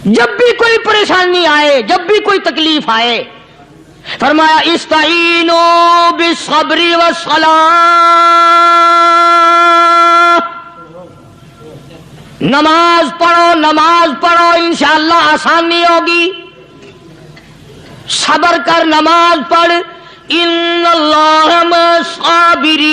جب بھی کوئی پریشانی آئے، جب بھی کوئی تکلیف آئے، فرمایا استعینوا بالصبر والصلاۃ، نماز پڑھو انشاءاللہ آسانی ہوگی، صبر کر، نماز پڑھ، ان اللہ مع الصابرین،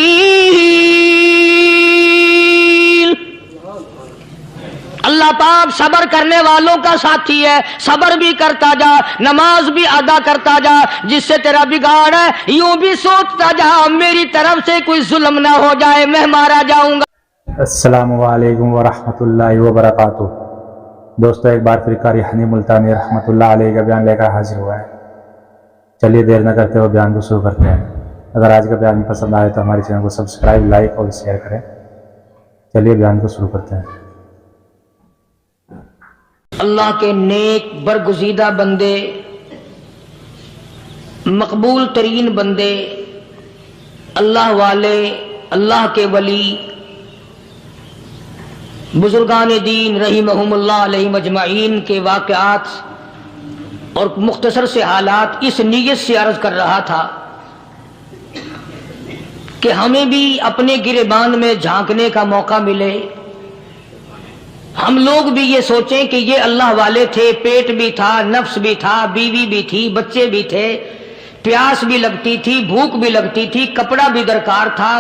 اللہ پاک صبر کرنے والوں کا ساتھی ہے، صبر بھی کرتا جا، نماز بھی ادا کرتا جا، جس سے تیرا بگاڑ ہے یوں بھی سوچتا جا میری طرف سے کوئی ظلم نہ ہو جائے، میں مارا جاؤں گا۔ السلام علیکم ورحمۃ اللہ وبرکاتہ۔ دوستو ایک بار پھر قاری حنی ملتانی رحمۃ اللہ علیہ کا بیان لے کر حاضر ہوا ہے۔ چلیے دیر نہ کرتے ہوئے بیان کو شروع کرتے ہیں۔ اگر آج کا بیان پسند آئے تو ہمارے چینل کو سبسکرائب، لائک اور شیئر کریں۔ چلیے بیان کو شروع کرتے ہیں۔ اللہ کے نیک برگزیدہ بندے، مقبول ترین بندے، اللہ والے، اللہ کے ولی، بزرگان دین رحمہم اللہ علیہ مجمعین کے واقعات اور مختصر سے حالات اس نیت سے عرض کر رہا تھا کہ ہمیں بھی اپنے گریبان میں جھانکنے کا موقع ملے، ہم لوگ بھی یہ سوچیں کہ یہ اللہ والے تھے، پیٹ بھی تھا، نفس بھی تھا، بیوی بھی تھی، بچے بھی تھے، پیاس بھی لگتی تھی، بھوک بھی لگتی تھی، کپڑا بھی درکار تھا،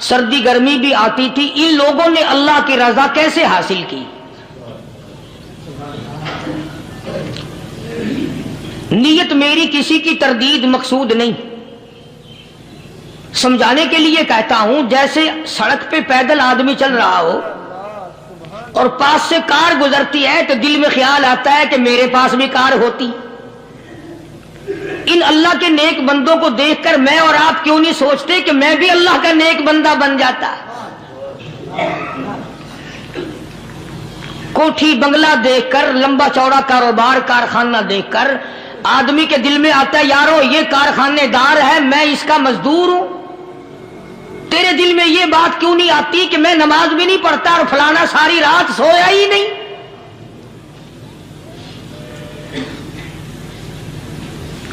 سردی گرمی بھی آتی تھی، ان لوگوں نے اللہ کی رضا کیسے حاصل کی؟ نیت میری کسی کی تردید مقصود نہیں، سمجھانے کے لیے کہتا ہوں جیسے سڑک پہ پیدل آدمی چل رہا ہو اور پاس سے کار گزرتی ہے تو دل میں خیال آتا ہے کہ میرے پاس بھی کار ہوتی۔ ان اللہ کے نیک بندوں کو دیکھ کر میں اور آپ کیوں نہیں سوچتے کہ میں بھی اللہ کا نیک بندہ بن جاتا؟ کوٹھی بنگلہ دیکھ کر، لمبا چوڑا کاروبار کارخانہ دیکھ کر آدمی کے دل میں آتا ہے یارو یہ کارخانے دار ہے، میں اس کا مزدور ہوں۔ تیرے دل میں یہ بات کیوں نہیں آتی کہ میں نماز بھی نہیں پڑھتا اور فلانا ساری رات سویا ہی نہیں؟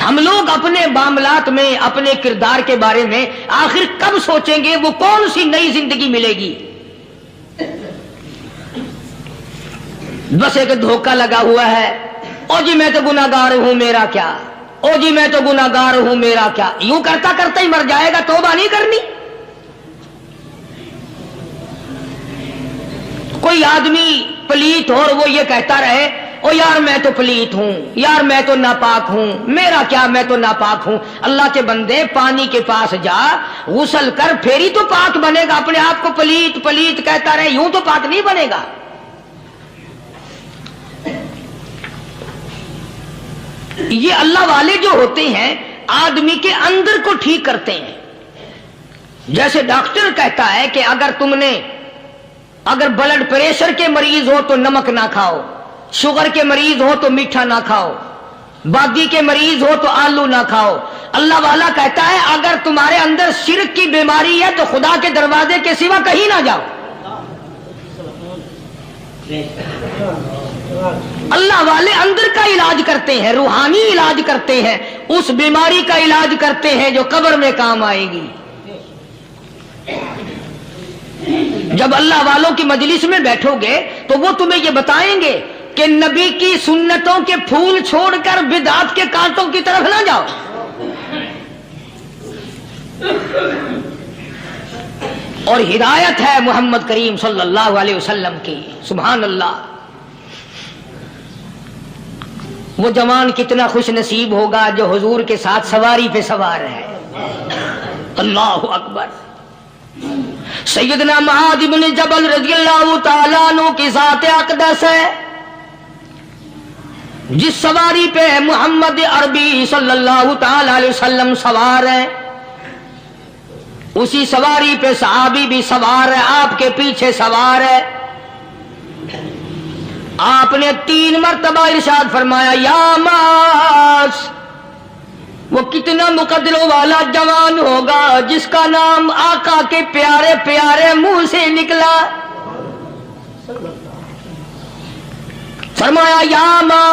ہم لوگ اپنے معاملات میں، اپنے کردار کے بارے میں آخر کب سوچیں گے وہ کون سی نئی زندگی ملے گی؟ بس ایک دھوکہ لگا ہوا ہے، او جی میں تو گناہگار ہوں میرا کیا، او جی میں تو گناہگار ہوں میرا کیا، یوں کرتا کرتا ہی مر جائے گا، توبہ نہیں کرنی۔ کوئی آدمی پلیت ہو اور وہ یہ کہتا رہے او یار میں تو پلیت ہوں، یار میں تو ناپاک ہوں، میرا کیا میں تو ناپاک ہوں۔ اللہ کے بندے پانی کے پاس جا، غسل کر، پھر ہی تو پاک بنے گا۔ اپنے آپ کو پلیت پلیت کہتا رہے یوں تو پاک نہیں بنے گا۔ یہ اللہ والے جو ہوتے ہیں آدمی کے اندر کو ٹھیک کرتے ہیں۔ جیسے ڈاکٹر کہتا ہے کہ اگر بلڈ پریشر کے مریض ہو تو نمک نہ کھاؤ، شوگر کے مریض ہو تو میٹھا نہ کھاؤ، بادی کے مریض ہو تو آلو نہ کھاؤ۔ اللہ والا کہتا ہے اگر تمہارے اندر شرک کی بیماری ہے تو خدا کے دروازے کے سوا کہیں نہ جاؤ۔ اللہ والے اندر کا علاج کرتے ہیں، روحانی علاج کرتے ہیں، اس بیماری کا علاج کرتے ہیں جو قبر میں کام آئے گی۔ جب اللہ والوں کی مجلس میں بیٹھو گے تو وہ تمہیں یہ بتائیں گے کہ نبی کی سنتوں کے پھول چھوڑ کر بدعت کے کانٹوں کی طرف نہ جاؤ۔ اور ہدایت ہے محمد کریم صلی اللہ علیہ وسلم کی، سبحان اللہ۔ وہ جوان کتنا خوش نصیب ہوگا جو حضور کے ساتھ سواری پہ سوار ہے۔ اللہ اکبر۔ سیدنا معاذ بن جبل رضی اللہ تعالیٰ عنہ کی ذات اقدس ہے، جس سواری پہ محمد عربی صلی اللہ تعالیٰ علیہ وسلم سوار ہے، اسی سواری پہ صحابی بھی سوار ہے، آپ کے پیچھے سوار ہے۔ آپ نے 3 مرتبہ ارشاد فرمایا یا معاذ، وہ کتنا مقدروں والا جوان ہوگا جس کا نام آقا کے پیارے پیارے منہ سے نکلا۔ فرمایا یا معاذ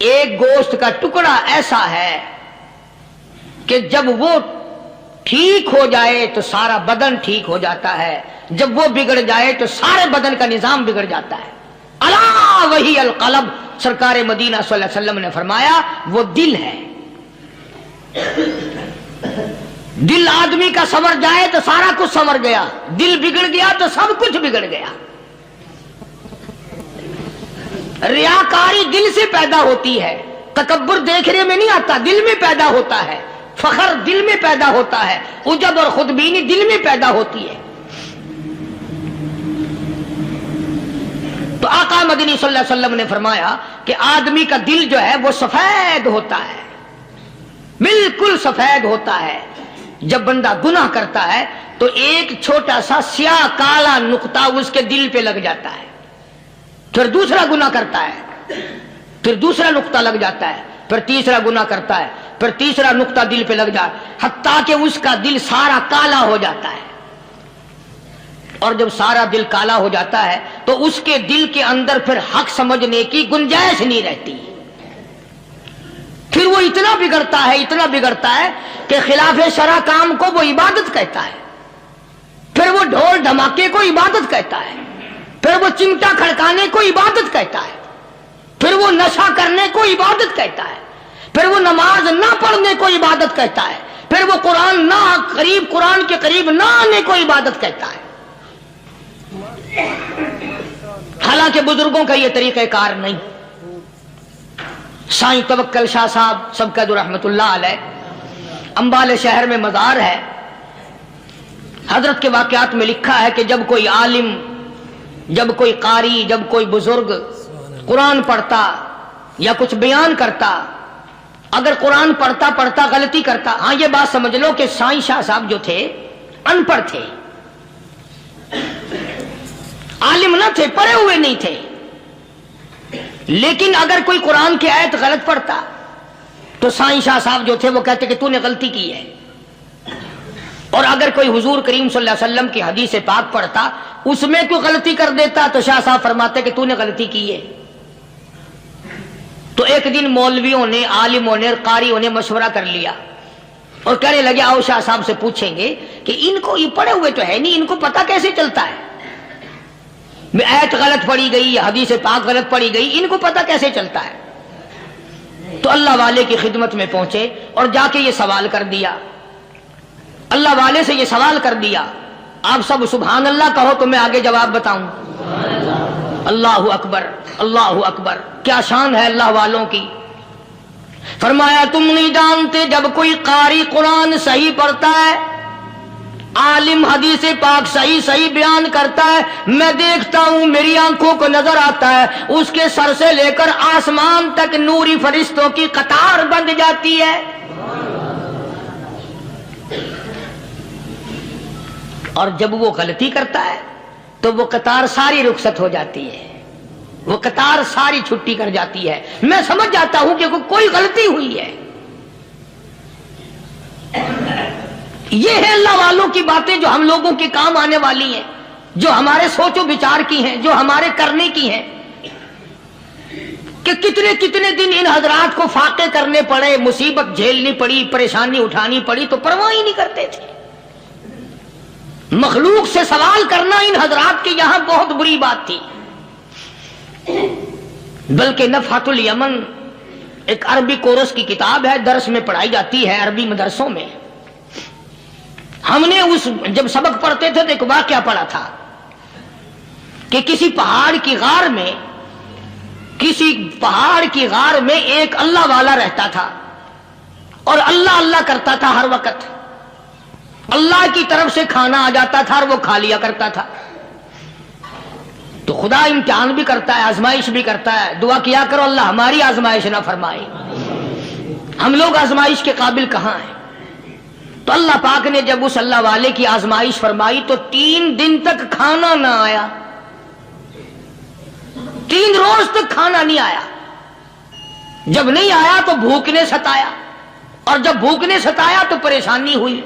ایک گوشت کا ٹکڑا ایسا ہے کہ جب وہ ٹھیک ہو جائے تو سارا بدن ٹھیک ہو جاتا ہے، جب وہ بگڑ جائے تو سارے بدن کا نظام بگڑ جاتا ہے۔ الا وہی القلب، سرکار مدینہ صلی اللہ علیہ وسلم نے فرمایا وہ دل ہے۔ دل آدمی کا سنور جائے تو سارا کچھ سنور گیا، دل بگڑ گیا تو سب کچھ بگڑ گیا۔ ریاکاری دل سے پیدا ہوتی ہے، تکبر دیکھنے میں نہیں آتا، دل میں پیدا ہوتا ہے، فخر دل میں پیدا ہوتا ہے، عجب اور خودبینی دل میں پیدا ہوتی ہے۔ تو آقا مدنی صلی اللہ علیہ وسلم نے فرمایا کہ آدمی کا دل جو ہے وہ سفید ہوتا ہے، بالکل سفید ہوتا ہے۔ جب بندہ گناہ کرتا ہے تو ایک چھوٹا سا سیاہ کالا نقطہ اس کے دل پہ لگ جاتا ہے، پھر دوسرا گناہ کرتا ہے، پھر دوسرا نقطہ لگ جاتا ہے، پھر تیسرا گناہ کرتا ہے، پھر تیسرا نقطہ دل پہ لگ جاتا ہے، حتیٰ کہ اس کا دل سارا کالا ہو جاتا ہے۔ اور جب سارا دل کالا ہو جاتا ہے تو اس کے دل کے اندر پھر حق سمجھنے کی گنجائش نہیں رہتی، پھر وہ اتنا بگڑتا ہے کہ خلاف شرع کام کو وہ عبادت کہتا ہے، پھر وہ ڈھول دھماکے کو عبادت کہتا ہے، پھر وہ چمٹا کھڑکانے کو عبادت کہتا ہے، پھر وہ نشہ کرنے کو عبادت کہتا ہے، پھر وہ نماز نہ پڑھنے کو عبادت کہتا ہے، پھر وہ قرآن کے قریب نہ آنے کو عبادت کہتا ہے۔ حالانکہ بزرگوں کا یہ طریقہ کار نہیں۔ سائیں توکل شاہ صاحب سبقت رحمت اللہ علیہ، امبالے شہر میں مزار ہے، حضرت کے واقعات میں لکھا ہے کہ جب کوئی عالم، جب کوئی قاری، جب کوئی بزرگ قرآن پڑھتا یا کچھ بیان کرتا، اگر قرآن پڑھتا غلطی کرتا، ہاں یہ بات سمجھ لو کہ سائیں شاہ صاحب جو تھے ان پڑھ تھے، عالم نہ تھے، پڑھے ہوئے نہیں تھے، لیکن اگر کوئی قرآن کی آیت غلط پڑھتا تو سائیں شاہ صاحب جو تھے وہ کہتے کہ تو نے غلطی کی ہے، اور اگر کوئی حضور کریم صلی اللہ علیہ وسلم کی حدیث پاک پڑھتا اس میں کوئی غلطی کر دیتا تو شاہ صاحب فرماتے کہ تو نے غلطی کی ہے۔ تو ایک دن مولویوں نے، عالموں نے، قاریوں نے مشورہ کر لیا اور کہنے لگے آؤ شاہ صاحب سے پوچھیں گے کہ ان کو یہ پڑھے ہوئے تو ہے نہیں، ان کو پتہ کیسے چلتا ہے، آیت غلط پڑھی گئی یا حدیث پاک غلط پڑھی گئی، ان کو پتہ کیسے چلتا ہے؟ تو اللہ والے کی خدمت میں پہنچے اور جا کے یہ سوال کر دیا، اللہ والے سے یہ سوال کر دیا۔ آپ سب سبحان اللہ کہو تو میں آگے جواب بتاؤں۔ اللہ اکبر، اللہ اکبر، کیا شان ہے اللہ والوں کی۔ فرمایا تم نہیں جانتے جب کوئی قاری قرآن صحیح پڑھتا ہے، عالم حدیث پاک صحیح بیان کرتا ہے، میں دیکھتا ہوں، میری آنکھوں کو نظر آتا ہے، اس کے سر سے لے کر آسمان تک نوری فرشتوں کی قطار بند جاتی ہے، اور جب وہ غلطی کرتا ہے تو وہ قطار ساری رخصت ہو جاتی ہے، وہ قطار ساری چھٹی کر جاتی ہے، میں سمجھ جاتا ہوں کہ کوئی غلطی ہوئی ہے۔ یہ ہے اللہ والوں کی باتیں جو ہم لوگوں کے کام آنے والی ہیں، جو ہمارے سوچ و بچار کی ہیں، جو ہمارے کرنے کی ہیں، کہ کتنے دن ان حضرات کو فاقے کرنے پڑے، مصیبت جھیلنی پڑی، پریشانی اٹھانی پڑی تو پرواہ ہی نہیں کرتے تھے۔ مخلوق سے سوال کرنا ان حضرات کے یہاں بہت بری بات تھی۔ بلکہ نفحۃ الیمن ایک عربی کورس کی کتاب ہے، درس میں پڑھائی جاتی ہے عربی مدرسوں میں۔ ہم نے جب سبق پڑھتے تھے تو ایک واقعہ پڑھا تھا کہ کسی پہاڑ کی غار میں ایک اللہ والا رہتا تھا اور اللہ اللہ کرتا تھا، ہر وقت اللہ کی طرف سے کھانا آ جاتا تھا اور وہ کھا لیا کرتا تھا۔ تو خدا امتحان بھی کرتا ہے، آزمائش بھی کرتا ہے، دعا کیا کرو اللہ ہماری آزمائش نہ فرمائے، ہم لوگ آزمائش کے قابل کہاں ہیں۔ تو اللہ پاک نے جب اس اللہ والے کی آزمائش فرمائی تو 3 دن تک کھانا نہ آیا، 3 روز تک کھانا نہیں آیا۔ جب نہیں آیا تو بھوک نے ستایا، اور جب بھوک نے ستایا تو پریشانی ہوئی،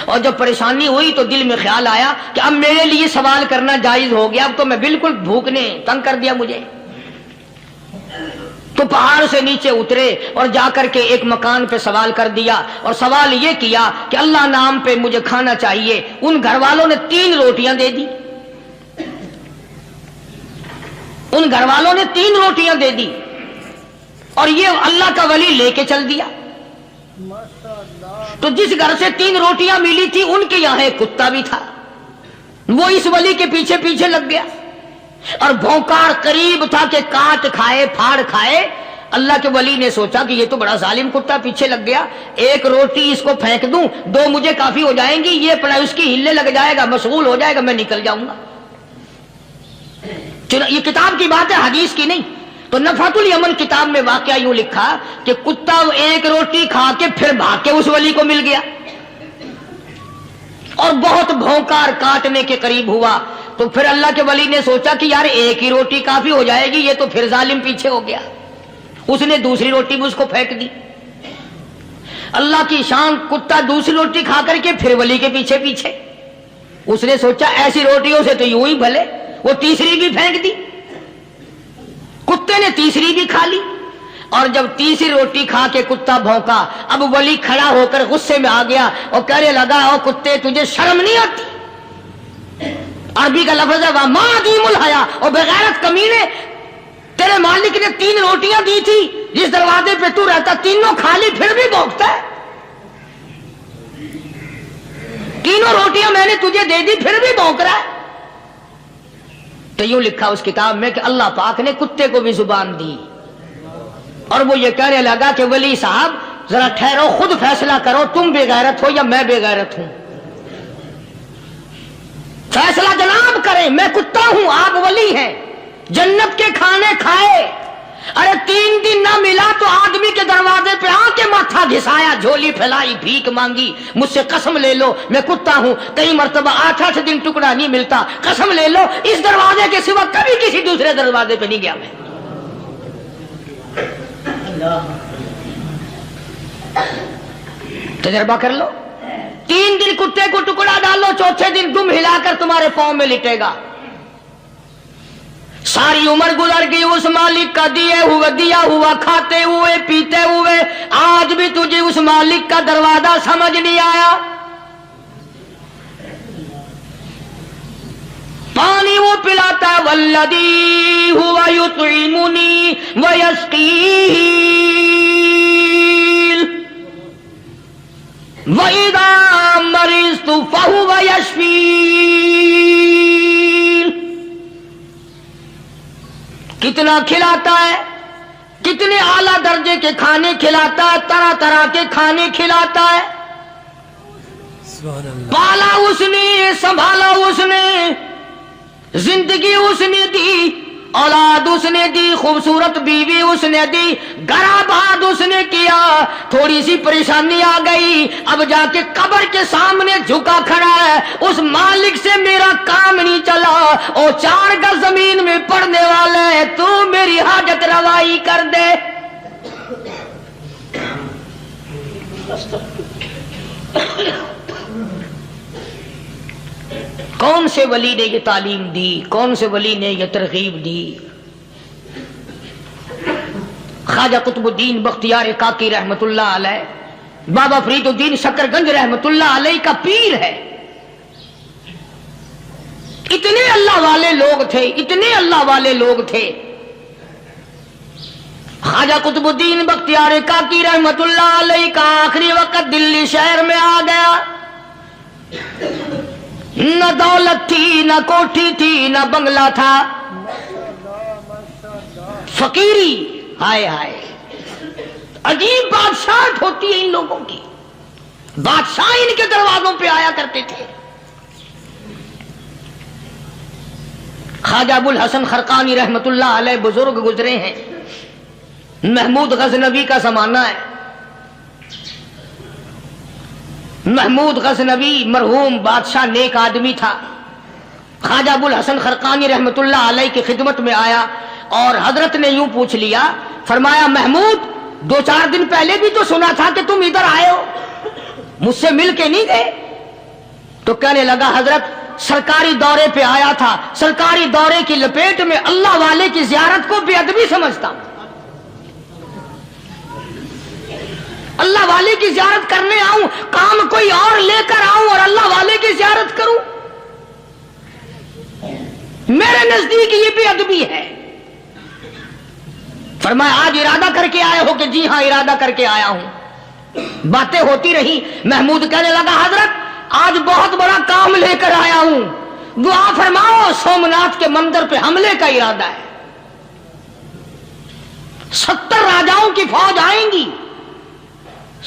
اور جب پریشانی ہوئی تو دل میں خیال آیا کہ اب میرے لیے سوال کرنا جائز ہو گیا، اب تو میں بالکل بھوک نے تنگ کر دیا مجھے۔ تو پہاڑ سے نیچے اترے اور جا کر کے ایک مکان پہ سوال کر دیا اور سوال یہ کیا کہ اللہ نام پہ مجھے کھانا چاہیے. ان گھر والوں نے 3 روٹیاں دے دی. ان گھر والوں نے 3 روٹیاں دے دی اور یہ اللہ کا ولی لے کے چل دیا. تو جس گھر سے 3 روٹیاں ملی تھی ان کے یہاں ایک کتا بھی تھا. وہ اس ولی کے پیچھے پیچھے لگ گیا اور بھونکار قریب تھا کہ کاٹ کھائے پھاڑ کھائے. اللہ کے ولی نے سوچا کہ یہ تو بڑا ظالم کتا پیچھے لگ گیا, 1 روٹی اس کو پھینک دوں, 2 مجھے کافی ہو جائیں گی, یہ پڑا اس کی ہلے لگ جائے گا, مشغول ہو جائے گا, میں نکل جاؤں گا. یہ کتاب کی بات ہے, حدیث کی نہیں. تو نفحۃ الیمن کتاب میں واقعہ یوں لکھا کہ کتا 1 روٹی کھا کے پھر بھاگ کے اس ولی کو مل گیا اور بہت بھونکار کاٹنے کے قریب ہوا. تو پھر اللہ کے ولی نے سوچا کہ یار 1 ہی روٹی کافی ہو جائے گی, یہ تو پھر ظالم پیچھے ہو گیا. اس نے دوسری روٹی بھی اس کو پھینک دی. اللہ کی شان, کتا دوسری روٹی کھا کر کے پھر ولی کے پیچھے پیچھے. اس نے سوچا ایسی روٹیوں سے تو یوں ہی بھلے, وہ تیسری بھی پھینک دی. کتے نے تیسری بھی کھا لی اور جب تیسری روٹی کھا کے کتا بھونکا, اب ولی کھڑا ہو کر غصے میں آ گیا اور کہنے لگا, او کتے تجھے شرم نہیں آتی؟ عربی کا لفظ ہے وما عدیم الحیا, اور بغیرت کمینے, تیرے مالک نے 3 روٹیاں دی تھی, جس دروازے پہ تو رہتا تینوں کھا لی پھر بھی بھونکتا ہے. 3 روٹیاں میں نے تجھے دے دی پھر بھی بھونک رہا ہے. تو یوں لکھا اس کتاب میں کہ اللہ پاک نے کتے کو بھی زبان دی اور وہ یہ کہنے لگا کہ ولی صاحب ذرا ٹھہرو, خود فیصلہ کرو, تم بے غیرت ہو یا میں بے غیرت ہوں. فیصلہ جناب کریں, میں کتا ہوں, آپ ولی ہیں, جنت کے کھانے کھائے, ارے 3 دن نہ ملا تو آدمی کے دروازے پہ آ کے ماتھا گھسایا, جھولی پھیلائی, بھیک مانگی, مجھ سے قسم لے لو میں کتا ہوں, کئی مرتبہ 8 دن ٹکڑا نہیں ملتا, قسم لے لو اس دروازے کے سوا کبھی کسی دوسرے دروازے پہ نہیں گیا میں. تجربہ کر لو, 3 دن کتے کو ٹکڑا ڈالو, 4تھے دن دم ہلا کر تمہارے پاؤں میں لٹے گا. ساری عمر گزر گئی اس مالک کا دیا ہوا کھاتے ہوئے پیتے ہوئے, آج بھی تجھے اس مالک کا دروازہ سمجھ نہیں آیا. پانی وہ پلاتا ہے, والذی ہوا یطعمنی ویسقین, وَإِذَا مَرِضْتُ فَهُوَ يَشْفِينِ. کتنا کھلاتا ہے, کتنے اعلیٰ درجے کے کھانے کھلاتا ہے, طرح طرح کے کھانے کھلاتا ہے. پالا اس نے, سنبھالا اس نے, زندگی اس نے دی, اولاد اس نے دی, خوبصورت بیوی اس نے دی, گھر آباد اس نے کیا. تھوڑی سی پریشانی آ گئی, اب جا کے قبر کے سامنے جھکا کھڑا ہے, اس مالک سے میرا کام نہیں چلا, اور 4 گز زمین میں پڑنے والے, تو میری حاجت روائی کر دے. کون سے ولی نے یہ تعلیم دی, کون سے ولی نے یہ ترغیب دی؟ خواجہ قطب الدین بختیار کاکی رحمت اللہ علیہ, بابا فرید الدین شکر گنج رحمت اللہ علیہ کا پیر ہے. اتنے اللہ والے لوگ تھے, اتنے اللہ والے لوگ تھے. خواجہ قطب الدین بختیار کاکی رحمت اللہ علیہ کا آخری وقت دلی شہر میں آ گیا. نہ دولت تھی, نہ کوٹھی تھی, نہ بنگلہ تھا, فقیری. ہائے ہائے, عجیب بادشاہت ہوتی ہے ان لوگوں کی. بادشاہ ان کے دروازوں پہ آیا کرتے تھے. خواجہ ابو الحسن خرقانی رحمت اللہ علیہ بزرگ گزرے ہیں. محمود غزنوی کا زمانہ ہے. محمود غزنوی مرحوم بادشاہ نیک آدمی تھا. خواجہ ابو الحسن خرقانی رحمت اللہ علیہ کی خدمت میں آیا اور حضرت نے یوں پوچھ لیا, فرمایا محمود 2-4 دن پہلے بھی تو سنا تھا کہ تم ادھر آئے ہو, مجھ سے مل کے نہیں گئے؟ تو کہنے لگا حضرت سرکاری دورے پہ آیا تھا, سرکاری دورے کی لپیٹ میں اللہ والے کی زیارت کو بے ادبی سمجھتا ہوں. اللہ والے کی زیارت کرنے آؤں، کام کوئی اور لے کر آؤں اور اللہ والے کی زیارت کروں؟ میرے نزدیک یہ بے ادبی ہے۔ فرمایا آج ارادہ کر کے آئے ہو؟ کہ جی ہاں ارادہ کر کے آیا ہوں۔ باتیں ہوتی رہی، محمود کہنے لگا حضرت آج بہت بڑا کام لے کر آیا ہوں، دعا فرماؤ۔ سومناتھ کے مندر پہ حملے کا ارادہ ہے، 70 راجاؤں کی فوج آئیں گی،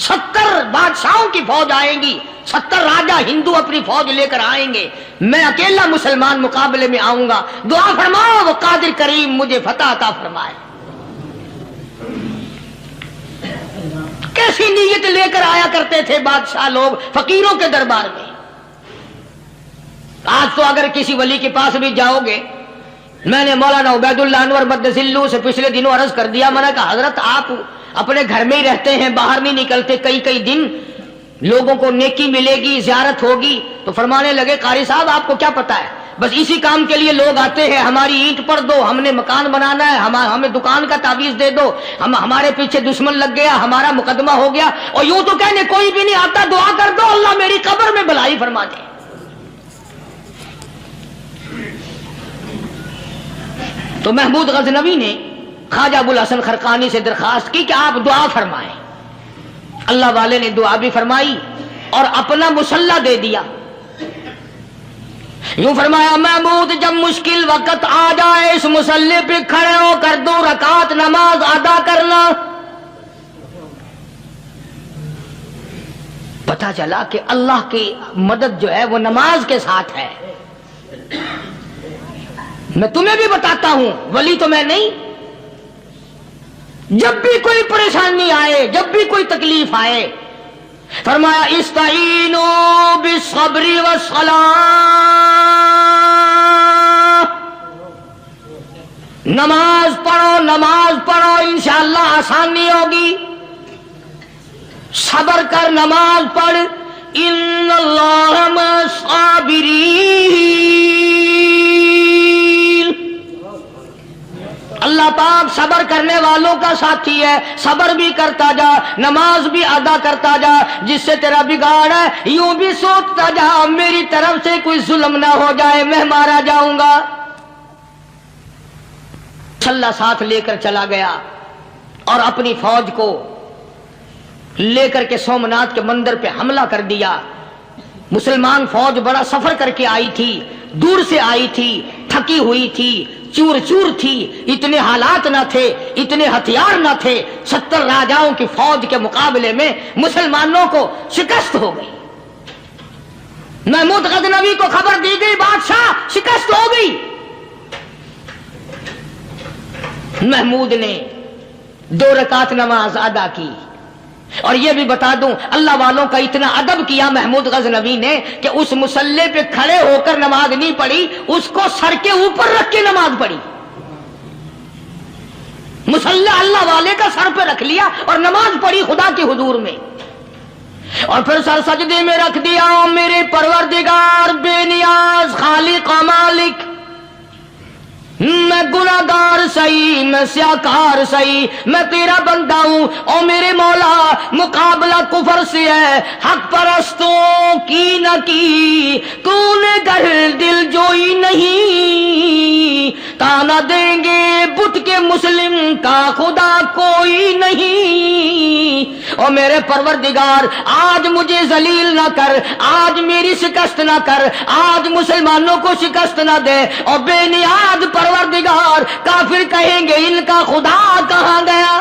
70 بادشاہوں کی فوج آئیں گی، 70 راجا ہندو اپنی فوج لے کر آئیں گے، میں اکیلا مسلمان مقابلے میں آؤں گا، دعا فرماؤ وہ قادر کریم مجھے فتح عطا فرمائے۔ کیسی نیت لے کر آیا کرتے تھے بادشاہ لوگ فقیروں کے دربار میں۔ آج تو اگر کسی ولی کے پاس بھی جاؤ گے، میں نے مولانا عبید اللہ انور مدثلو سے پچھلے دنوں عرض کر دیا، میں نے کہا حضرت آپ اپنے گھر میں ہی رہتے ہیں، باہر نہیں نکلتے، کئی دن لوگوں کو نیکی ملے گی، زیارت ہوگی، تو فرمانے لگے قاری صاحب آپ کو کیا پتا ہے، بس اسی کام کے لیے لوگ آتے ہیں، ہماری اینٹ پر دو، ہم نے مکان بنانا ہے، ہمیں دکان کا تعویذ دے دو، ہمارے پیچھے دشمن لگ گیا، ہمارا مقدمہ ہو گیا، اور یوں تو کہنے کوئی بھی نہیں آتا، دعا کر دو اللہ میری قبر میں بھلائی فرما دے۔ تو محمود غزنوی نے خواجہ ابوالحسن خرقانی سے درخواست کی کہ آپ دعا فرمائیں۔ اللہ والے نے دعا بھی فرمائی اور اپنا مصلی دے دیا۔ یوں فرمایا محمود جب مشکل وقت آ جائے اس مصلی پہ کھڑے ہو کر 2 رکعت نماز ادا کرنا۔ پتہ چلا کہ اللہ کی مدد جو ہے وہ نماز کے ساتھ ہے۔ میں تمہیں بھی بتاتا ہوں، ولی تو میں نہیں، جب بھی کوئی پریشانی آئے، جب بھی کوئی تکلیف آئے، فرمایا استعینوا بالصبر والصلاۃ، نماز پڑھو انشاءاللہ آسانی ہوگی، صبر کر نماز پڑھ، ان اللہ مع الصابرین، اللہ پاک صبر کرنے والوں کا ساتھی ہے، صبر بھی کرتا جا، نماز بھی ادا کرتا جا، جس سے تیرا بگاڑ ہے یوں بھی سوچتا جا میری طرف سے کوئی ظلم نہ ہو جائے، میں مارا جاؤں گا۔ چھلا ساتھ لے کر چلا گیا اور اپنی فوج کو لے کر کے سومناتھ کے مندر پہ حملہ کر دیا۔ مسلمان فوج بڑا سفر کر کے آئی تھی، دور سے آئی تھی، تھکی ہوئی تھی، چور چور تھی، اتنے حالات نہ تھے، اتنے ہتھیار نہ تھے، 70 راجاؤں کی فوج کے مقابلے میں مسلمانوں کو شکست ہو گئی۔ محمود غزنوی کو خبر دی گئی بادشاہ شکست ہو گئی۔ محمود نے 2 رکعت نماز ادا کی، اور یہ بھی بتا دوں اللہ والوں کا اتنا ادب کیا محمود غزنوی نے کہ اس مصلی پہ کھڑے ہو کر نماز نہیں پڑھی، اس کو سر کے اوپر رکھ کے نماز پڑھی۔ مصلی اللہ والے کا سر پہ رکھ لیا اور نماز پڑھی خدا کے حضور میں، اور پھر سر سجدے میں رکھ دیا۔ میرے پروردگار بے نیاز خالق و مالک، میں گناہگار سہی، میں سیاکار سہی، میں تیرا بندہ ہوں، او میرے مولا مقابلہ کفر سے ہے، حق پرستوں کی نہ کی تو نے گر دل جوئی نہیں، تانا دیں گے بت کے مسلم کا خدا کوئی نہیں، او میرے پروردگار آج مجھے ذلیل نہ کر، آج میری شکست نہ کر، آج مسلمانوں کو شکست نہ دے، اور بے نیاز پروردگار کافر کہیں گے ان کا خدا کہاں گیا۔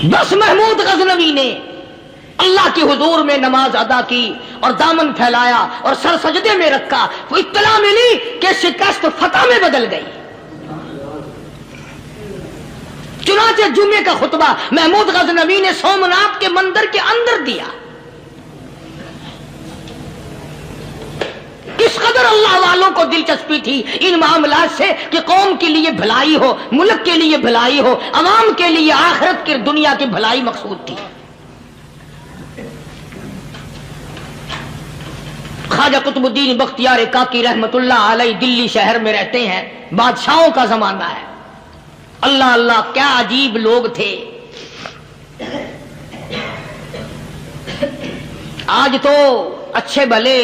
بس محمود غزنوی نے اللہ کے حضور میں نماز ادا کی اور دامن پھیلایا اور سر سجدے میں رکھا، تو اطلاع ملی کہ شکست فتح میں بدل گئی۔ چنانچہ جمعے کا خطبہ محمود غزنوی نے سومناتھ کے مندر کے اندر دیا۔ اس قدر اللہ والوں کو دلچسپی تھی ان معاملات سے کہ قوم کے لیے بھلائی ہو، ملک کے لیے بھلائی ہو، عوام کے لیے آخرت کی دنیا کی بھلائی مقصود تھی۔ خواجہ قطب الدین بختیار کاکی رحمت اللہ علیہ دلی شہر میں رہتے ہیں، بادشاہوں کا زمانہ ہے، اللہ اللہ کیا عجیب لوگ تھے. آج تو اچھے بھلے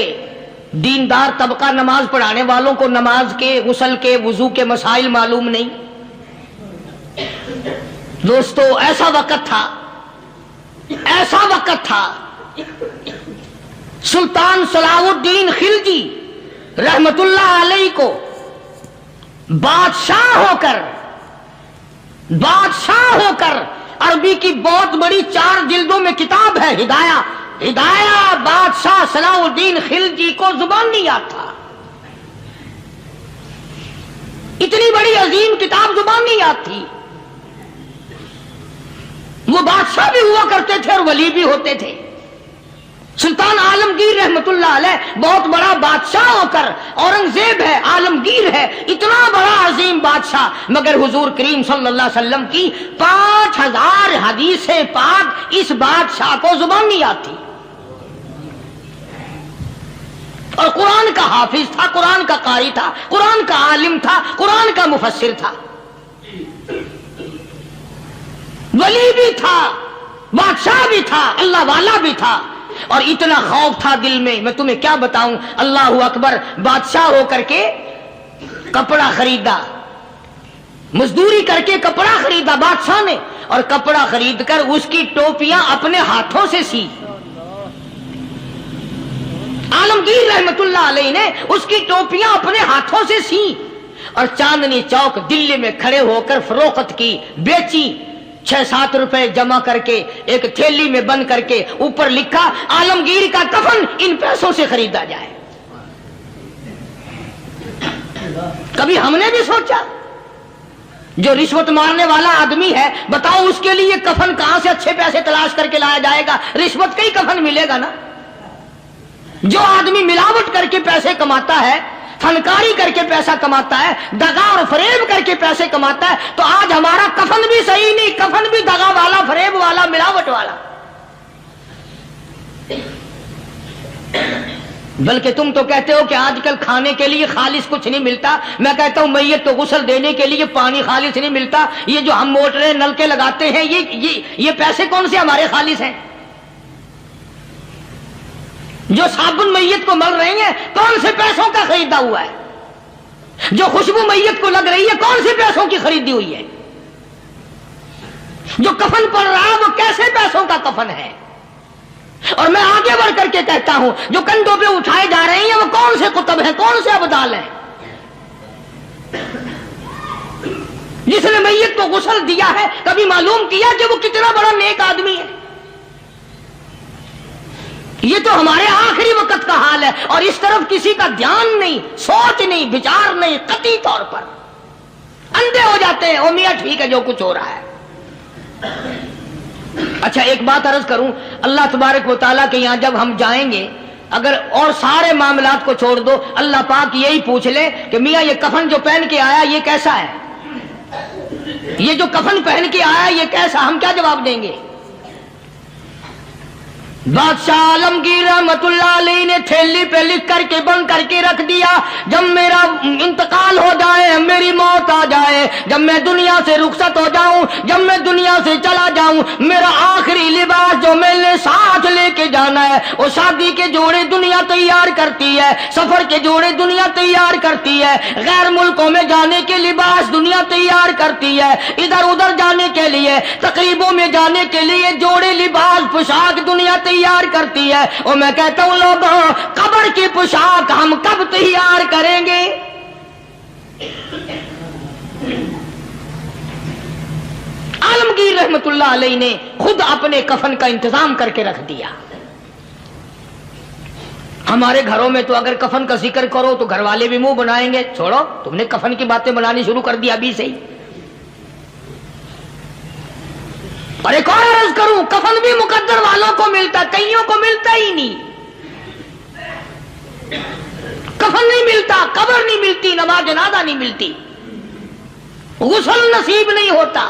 دیندار طبقہ نماز پڑھانے والوں کو نماز کے، غسل کے، وضو کے مسائل معلوم نہیں. دوستو ایسا وقت تھا سلطان صلاح الدین خلجی رحمت اللہ علیہ کو بادشاہ ہو کر عربی کی بہت بڑی 4 جلدوں میں کتاب ہے ہدایہ بادشاہ صلاح الدین خلجی کو زبان نہیں یاد تھا. اتنی بڑی عظیم کتاب زبان نہیں یاد تھی. وہ بادشاہ بھی ہوا کرتے تھے اور ولی بھی ہوتے تھے. سلطان عالمگیر رحمت اللہ علیہ بہت بڑا بادشاہ ہو کر، اورنگزیب ہے، عالمگیر ہے، اتنا بڑا عظیم بادشاہ، مگر حضور کریم صلی اللہ علیہ وسلم کی 5000 حدیث پاک اس بادشاہ کو زبان نہیں آتی. اور قرآن کا حافظ تھا، قرآن کا قاری تھا، قرآن کا عالم تھا، قرآن کا مفسر تھا، ولی بھی تھا، بادشاہ بھی تھا، اللہ والا بھی تھا. اور اتنا خوف تھا دل میں تمہیں کیا بتاؤں. اللہ اکبر. بادشاہ ہو کر کے کپڑا خریدا، مزدوری کر کے کپڑا خریدا بادشاہ نے، اور کپڑا خرید کر اس کی ٹوپیاں اپنے ہاتھوں سے سی. عالمگیر رحمت اللہ علیہ نے اس کی ٹوپیاں اپنے ہاتھوں سے سی اور چاندنی چوک دلی میں کھڑے ہو کر فروخت کی، بیچی. 6-7 روپے جمع کر کے ایک تھیلی میں بند کر کے اوپر لکھا عالمگیر کا کفن ان پیسوں سے خریدا جائے. کبھی ہم نے بھی سوچا جو رشوت مارنے والا آدمی ہے، بتاؤ اس کے لیے کفن کہاں سے اچھے پیسے تلاش کر کے لایا جائے گا؟ رشوت کا ہی کفن ملے گا نا. جو آدمی ملاوٹ کر کے پیسے کماتا ہے، فنکاری کر کے پیسہ کماتا ہے، دغا اور فریب کر کے پیسے کماتا ہے، تو آج ہمارا کفن بھی صحیح نہیں، کفن بھی دغا والا، فریب والا، ملاوٹ والا. بلکہ تم تو کہتے ہو کہ آج کل کھانے کے لیے خالص کچھ نہیں ملتا. میں کہتا ہوں میت کو غسل دینے کے لیے پانی خالص نہیں ملتا. یہ جو ہم موٹریں نل کے لگاتے ہیں، یہ پیسے کون سے ہمارے خالص ہیں؟ جو صابن میت کو مل رہی ہیں کون سے پیسوں کا خریدا ہوا ہے؟ جو خوشبو میت کو لگ رہی ہے کون سے پیسوں کی خریدی ہوئی ہے؟ جو کفن پڑ رہا ہے وہ کیسے پیسوں کا کفن ہے؟ اور میں آگے بڑھ کر کے کہتا ہوں جو کندھوں پہ اٹھائے جا رہے ہیں وہ کون سے کتب ہیں، کون سے ابدال ہیں؟ جس نے میت کو غسل دیا ہے کبھی معلوم کیا کہ وہ کتنا بڑا نیک آدمی ہے؟ یہ تو ہمارے آخری وقت کا حال ہے، اور اس طرف کسی کا دھیان نہیں، سوچ نہیں، بچار نہیں. قطعی طور پر اندھے ہو جاتے ہیں. او میاں ٹھیک ہے جو کچھ ہو رہا ہے. اچھا ایک بات عرض کروں، اللہ تبارک و تعالیٰ کے یہاں جب ہم جائیں گے، اگر اور سارے معاملات کو چھوڑ دو، اللہ پاک یہی پوچھ لے کہ میاں یہ کفن جو پہن کے آیا یہ کیسا ہے؟ یہ جو کفن پہن کے آیا یہ کیسا؟ ہم کیا جواب دیں گے؟ بادشاہ عالمگیر رحمت اللہ علیہ نے تھیلی پہ لکھ کر کے بند کر کے رکھ دیا، جب میرا انتقال ہو جائے، میری موت آ جائے، جب میں دنیا سے رخصت ہو جاؤں، جب میں دنیا سے چلا جاؤں، میرا آخری لباس جو میں نے ساتھ لے کے جانا ہے، وہ شادی کے جوڑے دنیا تیار کرتی ہے، سفر کے جوڑے دنیا تیار کرتی ہے، غیر ملکوں میں جانے کے لباس دنیا تیار کرتی ہے، ادھر ادھر جانے کے لیے، تقریبوں میں جانے کے لیے جوڑے لباس پوشاک دنیا تیار کرتی ہے. اور میں کہتا ہوں لوگوں، قبر کی پوشاک ہم کب تیار کریں گے؟ عالمگیر رحمت اللہ علیہ نے خود اپنے کفن کا انتظام کر کے رکھ دیا. ہمارے گھروں میں تو اگر کفن کا ذکر کرو تو گھر والے بھی منہ بنائیں گے، چھوڑو تم نے کفن کی باتیں بنانی شروع کر دی ابھی سے ہی. اور ایک اور عرض کروں، کفن بھی مقدر والوں کو ملتا، کئیوں کو ملتا ہی نہیں. کفن نہیں ملتا، قبر نہیں ملتی، نماز جنازہ نہیں ملتی، غسل نصیب نہیں ہوتا.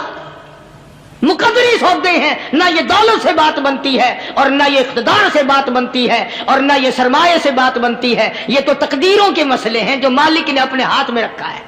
مقدری سودے ہیں، نہ یہ دولت سے بات بنتی ہے، اور نہ یہ اقتدار سے بات بنتی ہے، اور نہ یہ سرمایہ سے بات بنتی ہے. یہ تو تقدیروں کے مسئلے ہیں جو مالک نے اپنے ہاتھ میں رکھا ہے.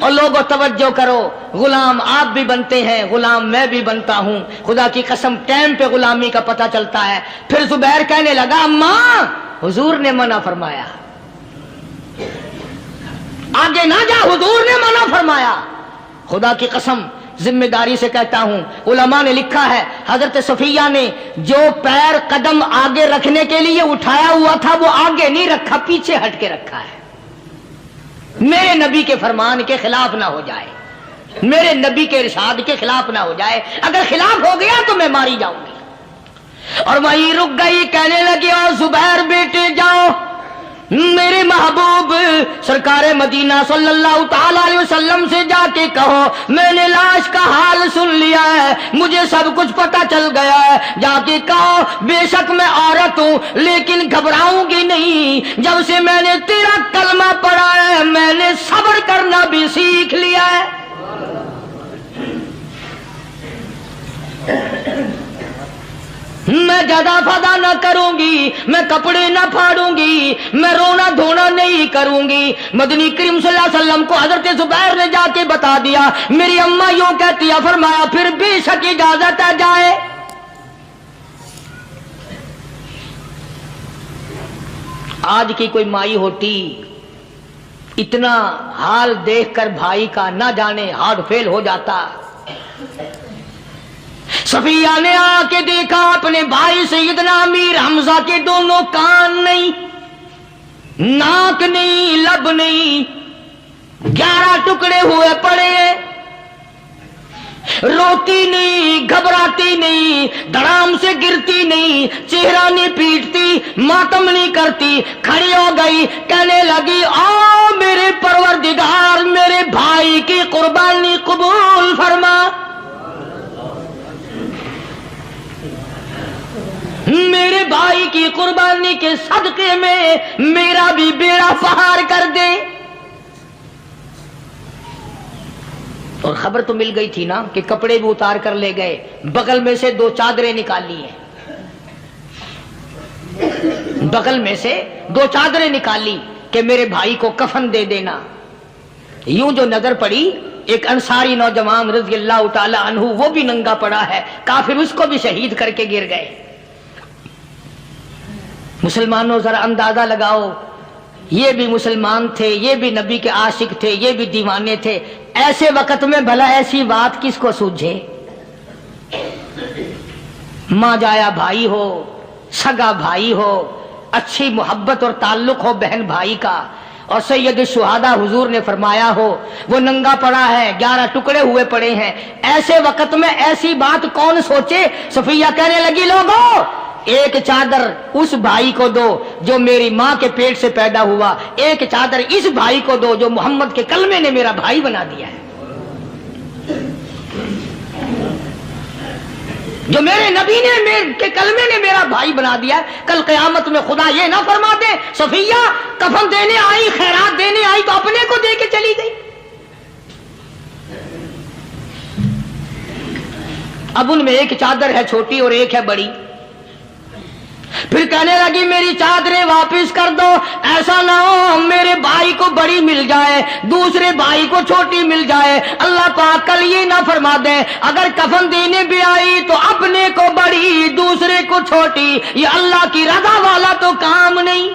اور لوگوں توجہ کرو، غلام آپ بھی بنتے ہیں، غلام میں بھی بنتا ہوں، خدا کی قسم ٹائم پہ غلامی کا پتہ چلتا ہے۔ پھر زبیر کہنے لگا اماں حضور نے منع فرمایا، آگے نہ جا، حضور نے منع فرمایا۔ خدا کی قسم ذمہ داری سے کہتا ہوں، علماء نے لکھا ہے حضرت صفیہ نے جو پیر قدم آگے رکھنے کے لیے اٹھایا ہوا تھا وہ آگے نہیں رکھا، پیچھے ہٹ کے رکھا ہے، میرے نبی کے فرمان کے خلاف نہ ہو جائے، میرے نبی کے ارشاد کے خلاف نہ ہو جائے، اگر خلاف ہو گیا تو میں ماری جاؤں گی۔ اور وہیں رک گئی، کہنے لگی او زبیر بیٹے جاؤ، میرے محبوب سرکار مدینہ صلی اللہ تعالی علیہ وسلم سے جا کے کہو میں نے لاش کا حال سن لیا ہے، مجھے سب کچھ پتہ چل گیا ہے، جا کے کہو بے شک میں عورت ہوں لیکن گھبراؤں گی نہیں، جب سے میں نے تیرا کلمہ پڑھا ہے میں نے صبر کرنا بھی سیکھ لیا ہے۔ میں جدا فدا نہ کروں گی، میں کپڑے نہ پھاڑوں گی، میں رونا دھونا نہیں کروں گی۔ مدنی کریم صلی اللہ علیہ وسلم کو حضرت زبیر نے جا کے بتا دیا، میری اماں یوں کہتی ہے، فرمایا پھر بے شک اجازت ہے جائے۔ آج کی کوئی مائی ہوتی اتنا حال دیکھ کر بھائی کا نہ جانے ہارٹ فیل ہو جاتا۔ صفیہ نے آ کے دیکھا اپنے بھائی سیدنا امیر حمزہ کے دونوں کان نہیں، ناک نہیں، لب نہیں، 11 ٹکڑے ہوئے پڑے، روتی نہیں، گھبراتی نہیں، دھڑام سے گرتی نہیں، چہرہ نہیں پیٹتی، ماتم نہیں کرتی، کھڑی ہو گئی، کہنے لگی آ میرے پروردگار میرے بھائی کی قربانی قبول فرما، میرے بھائی کی قربانی کے صدقے میں میرا بھی بیڑا پار کر دے۔ اور خبر تو مل گئی تھی نا کہ کپڑے بھی اتار کر لے گئے، بغل میں سے 2 چادریں نکالی ہیں، بغل میں سے 2 چادریں نکالی کہ میرے بھائی کو کفن دے دینا۔ یوں جو نظر پڑی ایک انصاری نوجوان رضی اللہ تعالی عنہ، وہ بھی ننگا پڑا ہے، کافر اس کو بھی شہید کر کے گر گئے۔ مسلمانوں ذرا اندازہ لگاؤ، یہ بھی مسلمان تھے، یہ بھی نبی کے عاشق تھے، یہ بھی دیوانے تھے، ایسے وقت میں بھلا ایسی بات کس کو سوجھے؟ ماں جایا بھائی ہو، سگا بھائی ہو، اچھی محبت اور تعلق ہو بہن بھائی کا، اور سید الشہداء حضور نے فرمایا ہو وہ ننگا پڑا ہے، 11 ٹکڑے ہوئے پڑے ہیں، ایسے وقت میں ایسی بات کون سوچے؟ صفیہ کہنے لگی لوگوں ایک چادر اس بھائی کو دو جو میری ماں کے پیٹ سے پیدا ہوا، ایک چادر اس بھائی کو دو جو محمد کے کلمے نے میرا بھائی بنا دیا ہے، جو میرے نبی نے کے کلمے نے میرا بھائی بنا دیا ہے۔ کل قیامت میں خدا یہ نہ فرما دے صفیہ کفن دینے آئی، خیرات دینے آئی تو اپنے کو دے کے چلی گئی۔ اب ان میں ایک چادر ہے چھوٹی اور ایک ہے بڑی، پھر کہنے لگی میری چادریں واپس کر دو، ایسا نہ ہو میرے بھائی کو بڑی مل جائے دوسرے بھائی کو چھوٹی مل جائے، اللہ پاک کل یہ نہ فرما دے اگر کفن دینے بھی آئی تو اپنے کو بڑی دوسرے کو چھوٹی، یہ اللہ کی رضا والا تو کام نہیں۔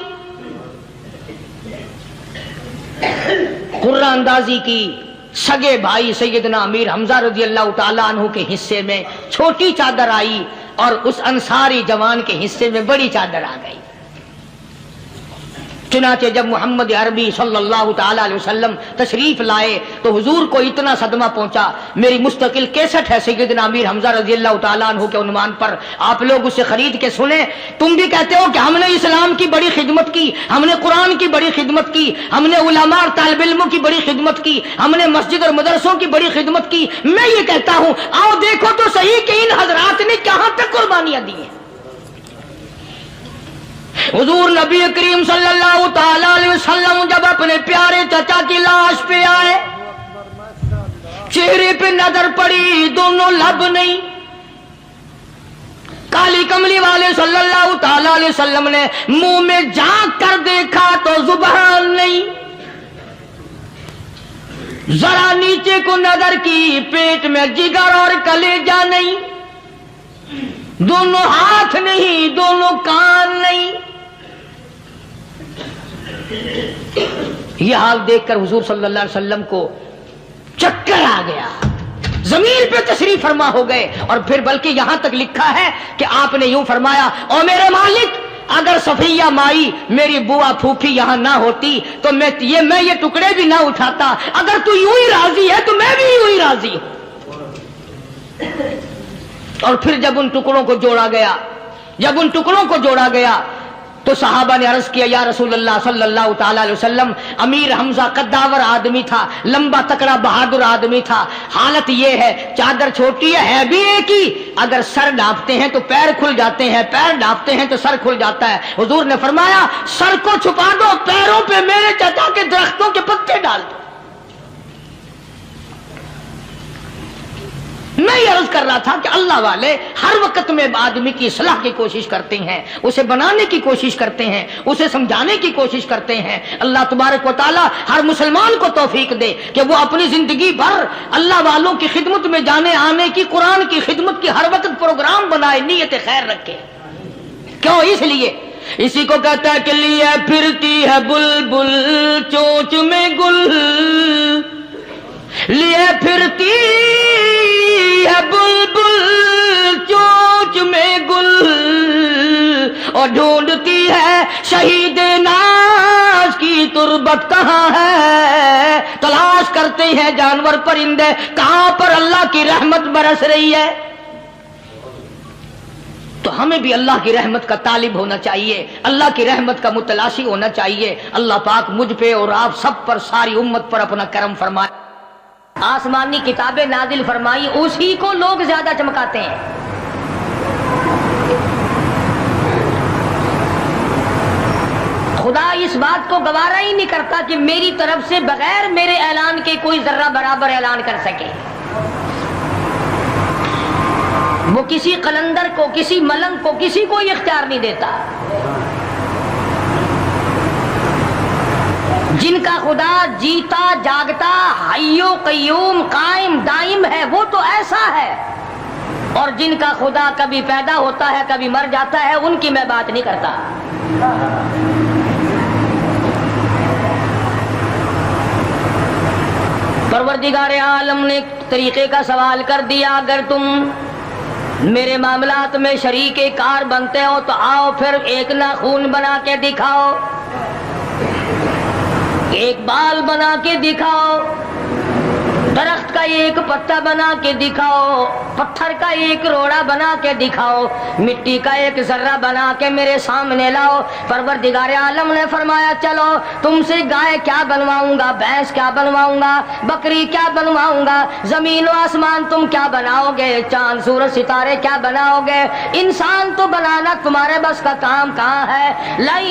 قرہ اندازی کی، سگے بھائی سیدنا امیر حمزہ رضی اللہ تعالیٰ عنہ کے حصے میں چھوٹی چادر آئی اور اس انصاری جوان کے حصے میں بڑی چادر آ گئی۔ چنانچہ جب محمد عربی صلی اللہ تعالی علیہ وسلم تشریف لائے تو حضور کو اتنا صدمہ پہنچا، میری مستقل کیسٹ ہے سیدنا امیر حمزہ رضی اللہ تعالیٰ عنہ کے عنوان پر، آپ لوگ اسے خرید کے سنیں۔ تم بھی کہتے ہو کہ ہم نے اسلام کی بڑی خدمت کی، ہم نے قرآن کی بڑی خدمت کی، ہم نے علماء اور طالب علموں کی بڑی خدمت کی، ہم نے مسجد اور مدرسوں کی بڑی خدمت کی۔ میں یہ کہتا ہوں آؤ دیکھو تو صحیح کہ ان حضرات نے کہاں تک قربانیاں دی ہیں۔ حضور نبی کریم صلی اللہ تعالی علیہ وسلم جب اپنے پیارے چچا کی لاش پہ آئے، چہرے پہ نظر پڑی دونوں لب نہیں، کالی کملی والے صلی اللہ تعالی علیہ وسلم نے منہ میں جھانک کر دیکھا تو زبان نہیں، ذرا نیچے کو نظر کی، پیٹ میں جگر اور کلیجہ نہیں، دونوں ہاتھ نہیں، دونوں کان نہیں۔ یہ حال دیکھ کر حضور صلی اللہ علیہ وسلم کو چکر آ گیا، زمین پہ تشریف فرما ہو گئے۔ اور پھر بلکہ یہاں تک لکھا ہے کہ آپ نے یوں فرمایا، او میرے مالک، اگر صفیہ مائی میری بوا پھوپھی یہاں نہ ہوتی تو میں یہ ٹکڑے بھی نہ اٹھاتا، اگر تو یوں ہی راضی ہے تو میں بھی یوں ہی راضی ہوں۔ اور پھر جب ان ٹکڑوں کو جوڑا گیا تو صحابہ نے عرض کیا، یا رسول اللہ صلی اللہ تعالی علیہ وسلم، امیر حمزہ قداور آدمی تھا، لمبا تکڑا بہادر آدمی تھا، حالت یہ ہے چادر چھوٹی ہے بھی ایک ہی، اگر سر ڈھانپتے ہیں تو پیر کھل جاتے ہیں، پیر ڈھانپتے ہیں تو سر کھل جاتا ہے۔ حضور نے فرمایا، سر کو چھپا دو، پیروں پہ میرے چچا کے درختوں کے پتے ڈال دو۔ میں یہ عرض کر رہا تھا کہ اللہ والے ہر وقت میں آدمی کی اصلاح کی کوشش کرتے ہیں، اسے بنانے کی کوشش کرتے ہیں، اسے سمجھانے کی کوشش کرتے ہیں۔ اللہ تبارک و تعالی ہر مسلمان کو توفیق دے کہ وہ اپنی زندگی بھر اللہ والوں کی خدمت میں جانے آنے کی، قرآن کی خدمت کی ہر وقت پروگرام بنائے، نیت خیر رکھے۔ کیوں؟ اس لیے، اسی کو کہتا ہے کہ لیے پھرتی ہے بلبل چونچ میں گل، لیے پھرتی ہے بلبل چونچ میں گل، اور ڈھونڈتی ہے شہید ناز کی تربت کہاں ہے، تلاش کرتے ہیں جانور پرندے کہاں پر اللہ کی رحمت برس رہی ہے۔ تو ہمیں بھی اللہ کی رحمت کا طالب ہونا چاہیے، اللہ کی رحمت کا متلاشی ہونا چاہیے۔ اللہ پاک مجھ پہ اور آپ سب پر، ساری امت پر اپنا کرم فرمائے۔ آسمانی کتابیں نازل فرمائی، اسی کو لوگ زیادہ چمکاتے ہیں۔ خدا اس بات کو گوارا ہی نہیں کرتا کہ میری طرف سے بغیر میرے اعلان کے کوئی ذرہ برابر اعلان کر سکے۔ وہ کسی قلندر کو، کسی ملنگ کو، کسی کو اختیار نہیں دیتا۔ جن کا خدا جیتا جاگتا حی و قیوم قائم دائم ہے، وہ تو ایسا ہے، اور جن کا خدا کبھی پیدا ہوتا ہے کبھی مر جاتا ہے، ان کی میں بات نہیں کرتا۔ پروردگار عالم نے طریقے کا سوال کر دیا، اگر تم میرے معاملات میں شریک کار بنتے ہو تو آؤ پھر ایک ناخون بنا کے دکھاؤ، ایک بال بنا کے دکھاؤ، درخت کا ایک پتا بنا کے دکھاؤ، پتھر کا ایک روڑا بنا کے دکھاؤ، مٹی کا ایک ذرہ بنا کے میرے سامنے لاؤ۔ پروردگار عالم نے فرمایا، چلو تم سے گائے کیا بنواؤں گا، بھینس کیا بنواؤں گا، بکری کیا بنواؤں گا، زمین و آسمان تم کیا بناؤ گے، چاند سورج ستارے کیا بناؤ گے، انسان تو بنانا تمہارے بس کا کام کہاں ہے۔ لَن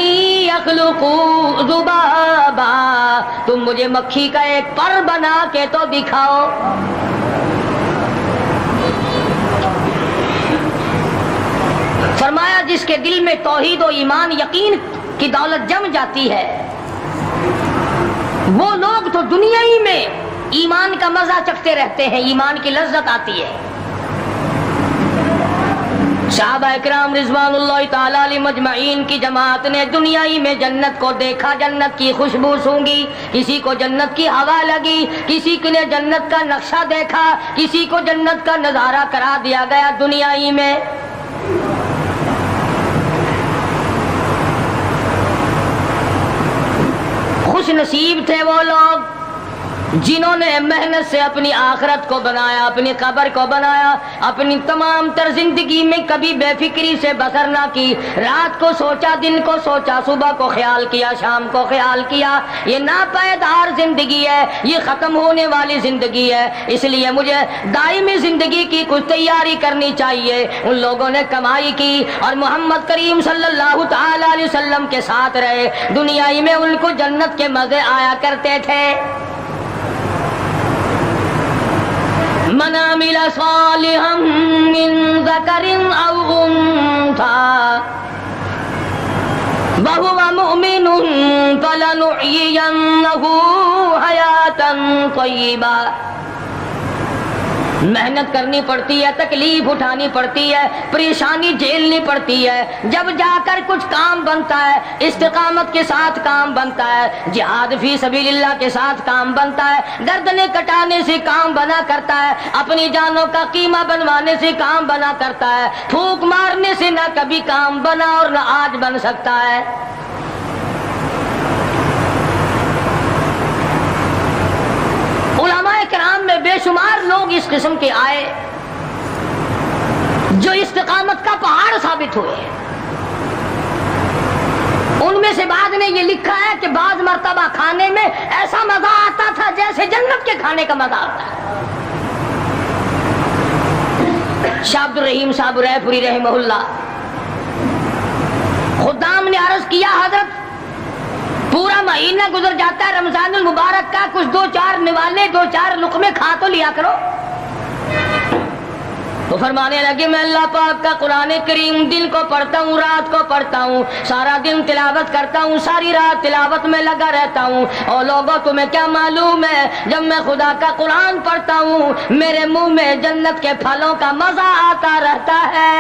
يَخْلُقُوا ذُبَابًا، تم مجھے مکھی کا ایک پر بنا کے تو دکھاؤ۔ فرمایا، جس کے دل میں توحید و ایمان یقین کی دولت جم جاتی ہے، وہ لوگ تو دنیا ہی میں ایمان کا مزہ چکھتے رہتے ہیں، ایمان کی لذت آتی ہے۔ صحابہ اکرام رضوان اللہ تعالی علیہ مجمعین کی جماعت نے دنیا ہی میں جنت کو دیکھا، جنت کی خوشبو سونگھی، کسی کو جنت کی ہوا لگی، کسی نے جنت کا نقشہ دیکھا، کسی کو جنت کا نظارہ کرا دیا گیا دنیا ہی میں۔ خوش نصیب تھے وہ لوگ جنہوں نے محنت سے اپنی آخرت کو بنایا، اپنی قبر کو بنایا، اپنی تمام تر زندگی میں کبھی بے فکری سے بسر نہ کی، رات کو سوچا، دن کو سوچا، صبح کو خیال کیا، شام کو خیال کیا۔ یہ ناپائیدار زندگی ہے، یہ ختم ہونے والی زندگی ہے، اس لیے مجھے دائمی زندگی کی کچھ تیاری کرنی چاہیے۔ ان لوگوں نے کمائی کی اور محمد کریم صلی اللہ تعالی علیہ وسلم کے ساتھ رہے، دنیا ہی میں ان کو جنت کے مزے آیا کرتے تھے۔ من عمل صالحا من ذکر او انثى وهو مؤمن فلنحيينه حیاتا طیبا. محنت کرنی پڑتی ہے, تکلیف اٹھانی پڑتی ہے, پریشانی جھیلنی پڑتی ہے, جب جا کر کچھ کام بنتا ہے, استقامت کے ساتھ کام بنتا ہے, جہاد فی سبیل اللہ کے ساتھ کام بنتا ہے, گردنیں کٹانے سے کام بنا کرتا ہے, اپنی جانوں کا قیمہ بنوانے سے کام بنا کرتا ہے, پھونک مارنے سے نہ کبھی کام بنا اور نہ آج بن سکتا ہے. علماء کرام میں بے شمار لوگ اس قسم کے آئے جو استقامت کا پہاڑ ثابت ہوئے. ان میں سے بعد نے یہ لکھا ہے کہ بعض مرتبہ کھانے میں ایسا مزہ آتا تھا جیسے جنت کے کھانے کا مزہ آتا ہے. شاہ عبد الرحیم صاحب رائے پوری رحمہ اللہ, خدام نے عرض کیا حضرت پورا مہینہ گزر جاتا ہے رمضان المبارک کا, کچھ دو چار نوالے, دو چار لقمے کھا تو لیا کرو. تو فرمانے لگے میں اللہ پاک کا قرآن کریم دن کو پڑھتا ہوں, رات کو پڑھتا ہوں, سارا دن تلاوت کرتا ہوں, ساری رات تلاوت میں لگا رہتا ہوں. اور لوگوں تمہیں کیا معلوم ہے, جب میں خدا کا قرآن پڑھتا ہوں میرے منہ میں جنت کے پھلوں کا مزہ آتا رہتا ہے.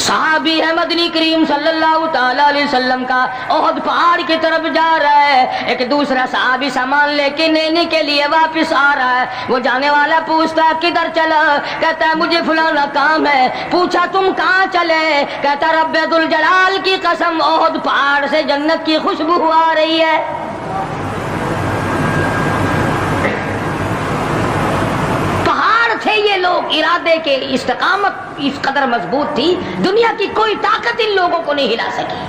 صحابی ہے مدنی کریم صلی اللہ تعالی علیہ وسلم کا, احد پہاڑ کی طرف جا رہا ہے. ایک دوسرا صحابی سامان لے کے لینے کے لیے واپس آ رہا ہے. وہ جانے والا پوچھتا ہے کدھر چلا, کہتا ہے مجھے فلانا کام ہے. پوچھا تم کہاں چلے, کہتا رب ذوالجلال کی قسم احد پہاڑ سے جنت کی خوشبو آ رہی ہے. تھے یہ لوگ ارادے کے, استقامت اس قدر مضبوط تھی دنیا کی کوئی طاقت ان لوگوں کو نہیں ہلا سکی.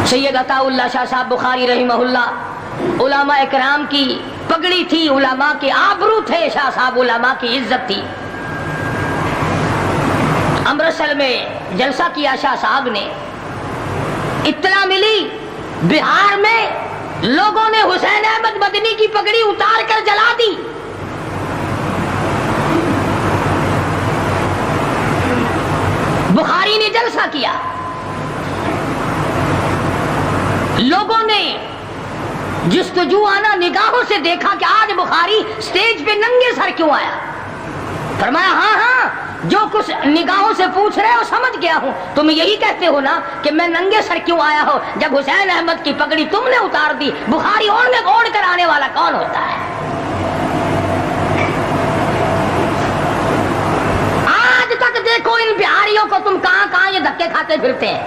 سید عطا اللہ شاہ صاحب بخاری رحمہ اللہ علماء اکرام کی پگڑی تھی, علماء کے آبرو تھے شاہ صاحب, علماء کی عزت تھی. امرتسر میں جلسہ کیا شاہ صاحب نے, اطلاع ملی بہار میں لوگوں نے حسین احمد مدنی کی پگڑی اتار کر جلا دی. بخاری نے جلسہ کیا, لوگوں نے جستجو آنا نگاہوں سے دیکھا کہ آج بخاری سٹیج پہ ننگے سر کیوں آیا. فرمایا ہاں ہاں جو کچھ نگاہوں سے پوچھ رہے ہو سمجھ گیا ہوں, تم یہی کہتے ہو نا کہ میں ننگے سر کیوں آیا ہو جب حسین احمد کی پگڑی تم نے اتار دی. بخاری اوڑھ کر آنے والا کون ہوتا ہے؟ آج تک دیکھو ان بہاریوں کو تم کہاں کہاں یہ دھکے کھاتے پھرتے ہیں.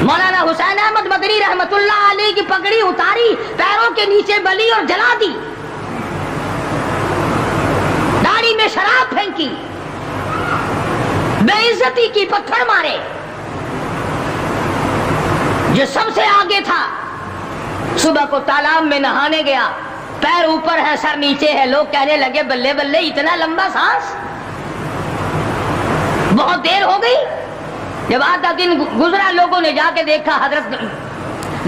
مولانا حسین احمد مدنی رحمت اللہ علیہ کی پگڑی اتاری, پیروں کے نیچے بلی اور جلا دی, داڑھی میں شراب پھینکی, بے عزتی کی, پتھر مارے. جو سب سے آگے تھا صبح کو تالاب میں نہانے گیا, پیر اوپر ہے سر نیچے ہے, لوگ کہنے لگے بلے بلے اتنا لمبا سانس. بہت دیر ہو گئی, جب آدھا دن گزرا لوگوں نے جا کے دیکھا حضرت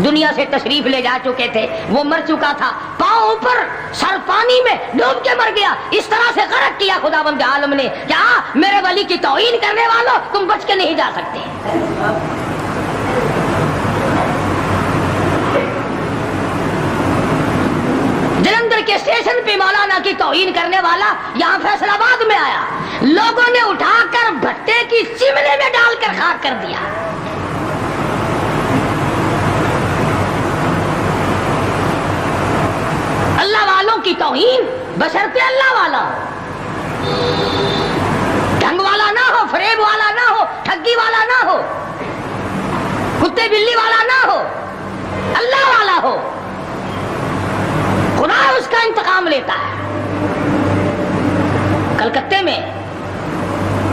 دنیا سے تشریف لے جا چکے تھے, وہ مر چکا تھا, پاؤں اوپر سر پانی میں ڈوب کے مر گیا. اس طرح سے غرق کیا خداوند عالم نے. کیا میرے ولی کی توہین کرنے والوں تم بچ کے نہیں جا سکتے. جلندھر کے اسٹیشن پہ مولانا کی توہین کرنے والا یہاں فیصل آباد میں آیا, لوگوں نے اٹھا کر بھٹے کی چمنے میں ڈال کر خاک کر دیا. اللہ والوں کی توہین بشرطے اللہ والا ہو, ڈھنگ والا نہ ہو, فریب والا نہ ہو, ٹھگی والا نہ ہو, کتے بلی والا نہ ہو, اللہ والا ہو. خدا اس کا انتقام لیتا ہے. کلکتے میں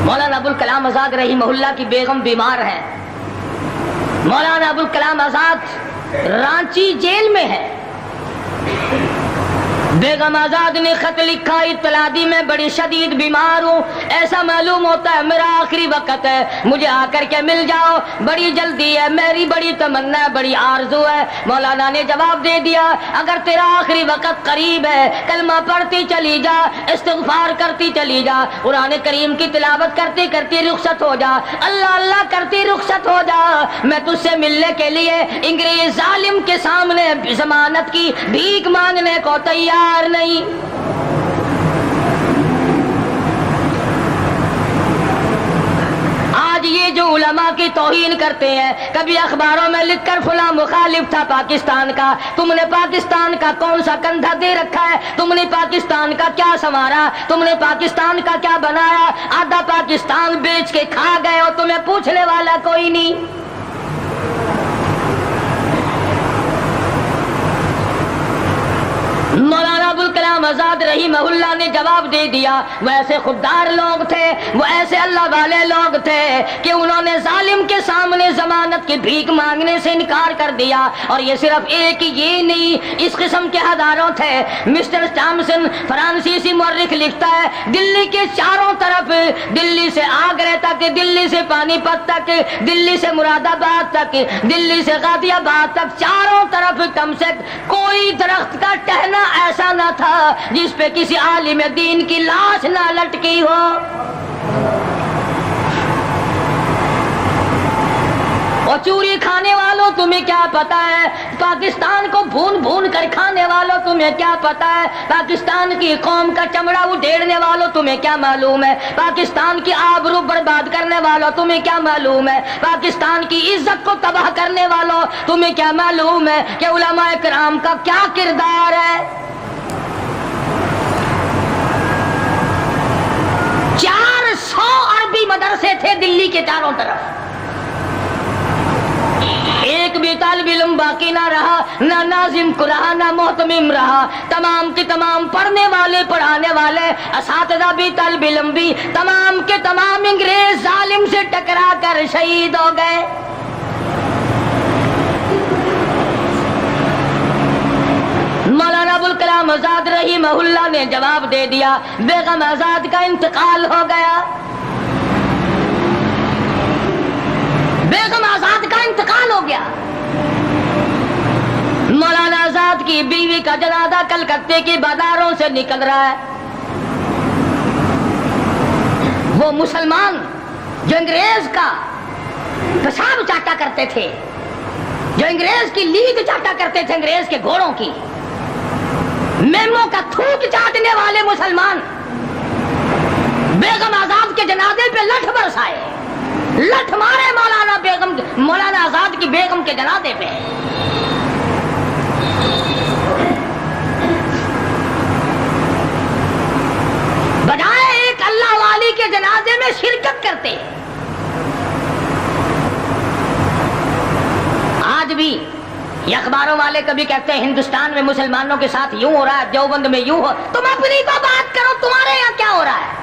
مولانا ابوالکلام آزاد رحمہ اللہ کی بیگم بیمار ہے. مولانا ابوالکلام آزاد رانچی جیل میں ہے. بیگم آزاد نے خط لکھا، اطلاع دی میں بڑی شدید بیمار ہوں، ایسا معلوم ہوتا ہے میرا آخری وقت ہے، مجھے آ کر کے مل جاؤ، بڑی جلدی ہے، میری بڑی تمنا ہے، بڑی آرزو ہے۔ مولانا نے جواب دے دیا اگر تیرا آخری وقت قریب ہے کلمہ پڑھتی چلی جا، استغفار کرتی چلی جا، قرآن کریم کی تلاوت کرتی کرتی رخصت ہو جا، اللہ اللہ کرتی رخصت ہو جا، میں تجھ سے ملنے کے لیے انگریز ظالم کے سامنے ضمانت کی بھیک مانگنے کو تیار نہیں۔ آج یہ جو علماء کی توہین کرتے ہیں، کبھی اخباروں میں لکھ کر فلاں مخالف تھا پاکستان کا، تم نے پاکستان کا کون سا کندھا دے رکھا ہے، تم نے پاکستان کا کیا سنوارا، تم نے پاکستان کا کیا بنایا، آدھا پاکستان بیچ کے کھا گئے ہو، تمہیں پوچھنے والا کوئی نہیں۔ مولانا ابوالکلام آزاد رحمہ اللہ نے جواب دے دیا، وہ ایسے خوددار لوگ تھے، وہ ایسے اللہ والے لوگ تھے کہ انہوں نے ظالم کے سامنے ضمانت کی بھیک مانگنے سے انکار کر دیا، اور یہ صرف ایک یہ نہیں، اس قسم کے ہزاروں تھے۔ مسٹر ٹامسن فرانسیسی مورخ لکھتا ہے دلی کے چاروں طرف، دلی سے آگرہ تک، دلی سے پانی پت تک، دلی سے مراد آباد تک، دلی سے غازی آباد تک، چاروں طرف کم سے کوئی درخت کا ٹہنا ایسا نہ تھا جس پہ کسی عالم دین کی لاش نہ لٹکی ہو۔ اور چوری کھانے والوں تمہیں کیا پتا ہے، پاکستان کو بھون بھون کر کھانے والوں تمہیں کیا پتا ہے، پاکستان کی قوم کا چمڑا اڈھیڑنے والوں تمہیں کیا معلوم ہے، پاکستان کی آبرو برباد کرنے والوں تمہیں کیا معلوم ہے، پاکستان کی عزت کو تباہ کرنے والوں تمہیں کیا معلوم ہے کہ علماء کرام کا کیا کردار ہے۔ 400 عربی مدرسے تھے دلی کے چاروں طرف، ایک بھی طالب علم باقی نہ رہا، نہ ناظم کو رہا، نہ محتمم رہا، تمام کے تمام پڑھنے والے پڑھانے والے اساتذہ بھی طالب علم بھی تمام کے تمام انگریز ظالم سے ٹکرا کر شہید ہو گئے۔ مولانا ابوالکلام آزاد رحمہ اللہ نے جواب دے دیا بیگم آزاد کا انتقال ہو گیا، بیگم آزاد کا انتقال ہو گیا۔ مولانا آزاد کی بیوی کا جنازہ کلکتے کی بازاروں سے نکل رہا ہے، وہ مسلمان جو انگریز کا پیشاب چاٹا کرتے تھے، جو انگریز کی لید چاٹا کرتے تھے، انگریز کے گھوڑوں کی میموں کا تھوک چاٹنے والے مسلمان بیگم آزاد کے جنازے پہ لٹھ برسائے، لٹھ مارے مولانا آزاد کی بیگم کے جنازے پہ۔ بجائے ایک اللہ والی کے جنازے میں شرکت کرتے، آج بھی یہ اخباروں والے کبھی کہتے ہیں ہندوستان میں مسلمانوں کے ساتھ یوں ہو رہا ہے، دیوبند میں یوں ہو، تم اپنی تو بات کرو، تمہارے یہاں کیا ہو رہا ہے؟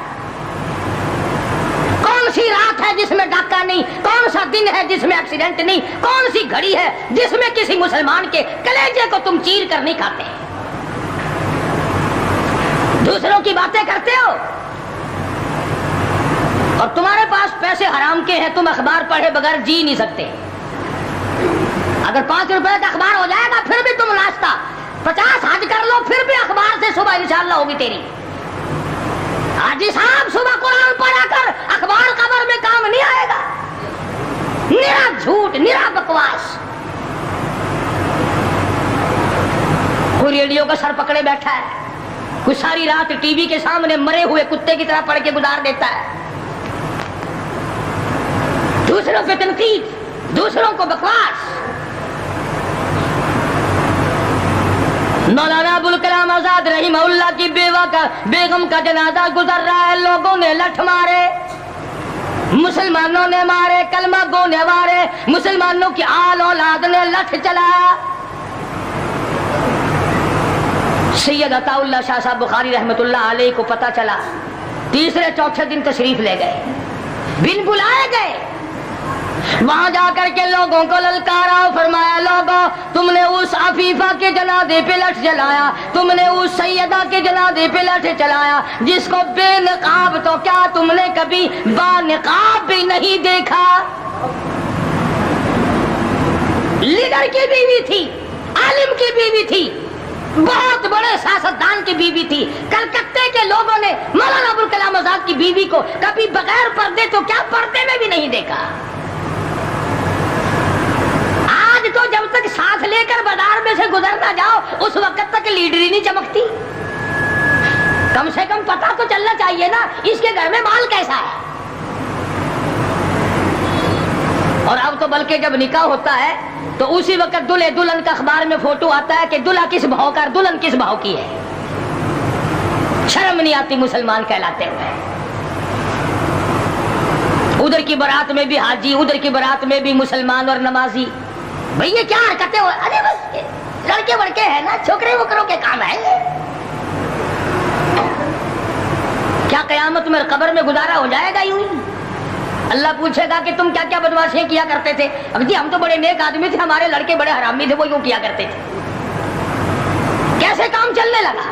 کون سی رات ہے جس میں ڈاکہ نہیں، کون سا دن ہے جس میں ایکسیڈنٹ نہیں، کون سی گھڑی ہے جس میں کسی مسلمان کے کلیجے کو تم چیر کر نہیں کھاتے؟ دوسروں کی باتیں کرتے ہو، اور تمہارے پاس پیسے حرام کے ہیں، تم اخبار پڑھے بغیر جی نہیں سکتے۔ اگر 5 روپے کا اخبار ہو جائے گا پھر بھی تم ناشتہ 50 حج کر لو، پھر بھی اخبار سے صبح انشاءاللہ ہوگی تیری۔ حاجی صاحب صبح قرآن پڑھا کر اخبار قبر میں کام نہیں آئے گا، نرا جھوٹ، نرا بکواس۔ کوئی ریڈیو کا سر پکڑے بیٹھا ہے، کوئی ساری رات ٹی وی کے سامنے مرے ہوئے کتے کی طرح پڑھ کے گزار دیتا ہے، دوسروں پہ تنقید، دوسروں کو بکواس۔ مولانا ابوالکلام آزاد رحمہ اللہ کی بیگم کا جنازہ گزر رہا ہے، لوگوں نے لٹھ مارے، مسلمانوں نے مارے، کلمہ گو نے مارے، مسلمانوں کی آل اولاد نے لٹھ چلایا۔ سید عطا اللہ شاہ صاحب بخاری رحمت اللہ علیہ کو پتہ چلا، تیسرے چوتھے دن تشریف لے گئے، بن بلائے گئے، وہاں جا کر کے لوگوں کو للکارا، فرمایا لوگوں تم نے اس عفیفہ کے جنازے پہ لٹھ جلایا، تم نے اس سیدہ کے جنازے پہ لٹھ چلایا جس کو بے نقاب تو کیا تم نے کبھی با نقاب بھی نہیں دیکھا۔ لیڈر کی بیوی تھی، عالم کی بیوی تھی، بہت بڑے سیاستدان کی بیوی تھی۔ کلکتے کے لوگوں نے مولانا ابوالکلام آزاد کی بیوی کو کبھی بغیر پردے تو کیا پردے میں بھی نہیں دیکھا۔ آج تو جب تک ساتھ لے کر بازار میں سے گزر نہ جاؤ اس وقت تک لیڈری نہیں چمکتی۔ کم سے کم پتہ تو چلنا چاہیے نا اس کے گھر میں مال کیسا ہے۔ اور اب تو بلکہ جب نکاح ہوتا ہے تو اسی وقت دلہے دلہن کا اخبار میں فوٹو آتا ہے کہ دلہا کس بھاؤ کا دلہن کس بھاؤ کی ہے۔ شرم نہیں آتی مسلمان کہلاتے ہوئے۔ ادھر کی بارات میں بھی حاجی، ادھر کی بارات میں بھی مسلمان اور نمازی۔ بھئی یہ کیا حرکتیں ہو، ارے بس لڑکے بڑکے ہیں نا، چھوکرے وکروں کے کام ہے یہ۔ کیا قیامت میں قبر میں گزارا ہو جائے گا یوں ہی؟ اللہ پوچھے گا کہ تم کیا کیا بدماشیاں کیا کرتے تھے؟ اب جی ہم تو بڑے نیک آدمی تھے، ہمارے لڑکے بڑے حرامی تھے، وہ یوں کیا کرتے تھے۔ کیسے کام چلنے لگا؟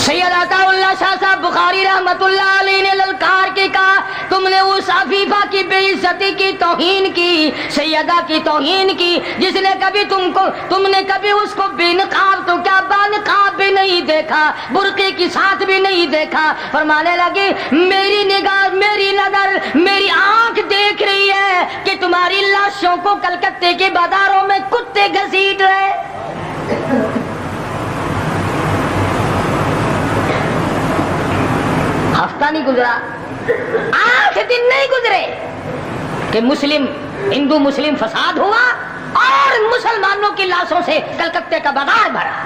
سید عطا اللہ شاہ صاحب بخاری رحمت اللہ علیہ نے للکار کے کہا تم نے اس عفیفہ کی بے عزتی کی، توہین کی، سیدہ کی توہین کی جس نے کبھی تم نے کبھی اس کو بے نقاب تو کیا با نقاب بھی نہیں دیکھا، برقعے کی ساتھ بھی نہیں دیکھا۔ فرمانے لگے میری نگاہ، میری نظر، میری آنکھ دیکھ رہی ہے کہ تمہاری لاشوں کو کلکتے کے بازاروں میں کتے گھسیٹ رہے۔ ہفتہ نہیں گزرا، 8 دن نہیں گزرے کہ ہندو مسلم فساد ہوا اور مسلمانوں کی لاشوں سے کلکتے کا بازار بھرا۔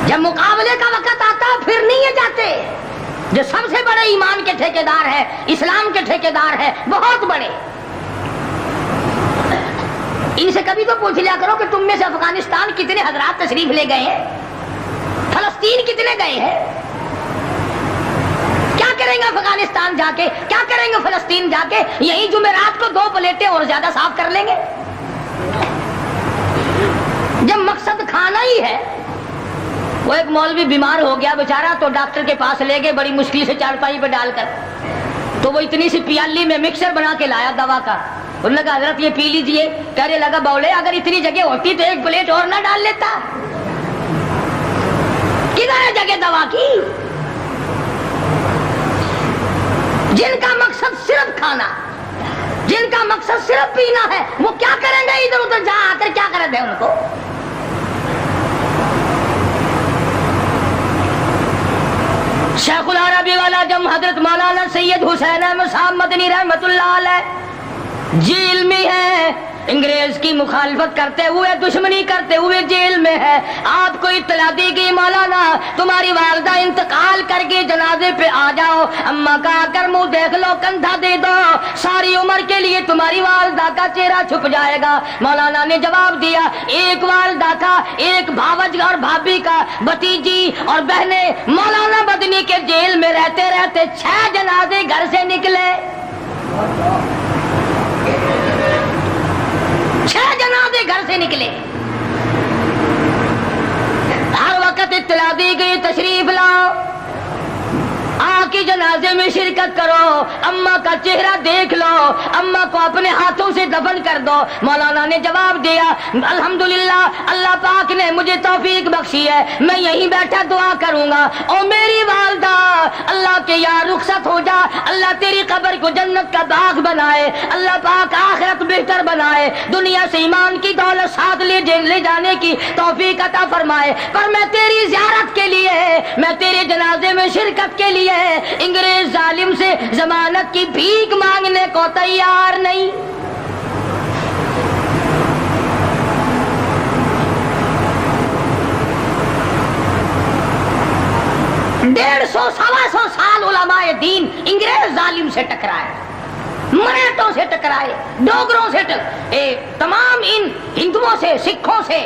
جب مقابلے کا وقت آتا پھر نہیں یہ جاتے۔ جو سب سے بڑے ایمان کے ٹھیکیدار ہے، اسلام کے ٹھیکیدار ہے، بہت بڑے، ان سے کبھی تو پوچھ لیا کرو کہ تم میں سے افغانستان کتنے حضرات تشریف لے گئے ہیں، فلسطین کتنے گئے ہیں، کیا کریں گے افغانستان جا کے، کیا کریں گے فلسطین جا کے؟ یہی جمعرات کو 2 پلیٹیں اور زیادہ صاف کر لیں گے۔ جب مقصد کھانا ہی ہے۔ وہ ایک مولوی بیمار ہو گیا بیچارہ، تو ڈاکٹر کے پاس لے گئے بڑی مشکل سے چارپائی پہ ڈال کر، تو وہ اتنی سی پیالی میں مکسر بنا کے لایا دوا کا۔ انہوں نے کہا حضرت یہ پی لیجئے۔ کہنے لگا بولے اگر اتنی جگہ ہوتی تو 1 پلیٹ اور نہ ڈال لیتا۔ کدھر ہے جگہ دوا کی؟ جن کا مقصد صرف کھانا، جن کا مقصد صرف پینا ہے، وہ کیا کریں گے ادھر ادھر جا آ کر؟ کیا کریں گے ان کو؟ شیخ العربی والا جم حضرت مولانا سید حسین احمد صاحب مدنی رحمت اللہ علیہ جیل میں ہے، انگریز کی مخالفت کرتے ہوئے، دشمنی کرتے ہوئے جیل میں ہے۔ آپ کو اطلاع دی گئی مولانا تمہاری والدہ انتقال کر کے جنازے پہ آ جاؤ، اماں کا آ کر منہ دیکھ لو، کندھا دے دو، ساری عمر کے لیے تمہاری والدہ کا چہرہ چھپ جائے گا۔ مولانا نے جواب دیا ایک والدہ کا، ایک بھاوج اور بھابھی کا، بھتیجی اور بہنیں مولانا مدنی کے جیل میں رہتے رہتے 6 جنازے گھر سے نکلے، 6 جنازے گھر سے نکلے۔ ہر وقت اطلاع دی گئی تشریف لاؤ، آ کے جنازے میں شرکت کرو، اماں کا چہرہ دیکھ لو، اماں کو اپنے ہاتھوں سے دفن کر دو۔ مولانا نے جواب دیا الحمدللہ اللہ پاک نے مجھے توفیق بخشی ہے، میں یہیں بیٹھا دعا کروں گا، او میری والدہ اللہ کے یار رخصت ہو جا، اللہ تیری قبر کو جنت کا باغ بنائے، اللہ پاک آخرت بہتر بنائے، دنیا سے ایمان کی دولت ساتھ لے جانے کی توفیق عطا فرمائے، پر میں تیری زیارت کے لیے، میں تیرے جنازے میں شرکت کے لیے انگریز ظالم سے ضمانت کی بھیک مانگنے کو تیار نہیں۔ 150-125 سال علماء دین انگریز ظالم سے ٹکرائے، مراٹھوں سے ٹکرائے، ڈوگروں سے تمام ان ہندوؤں سے، سکھوں سے،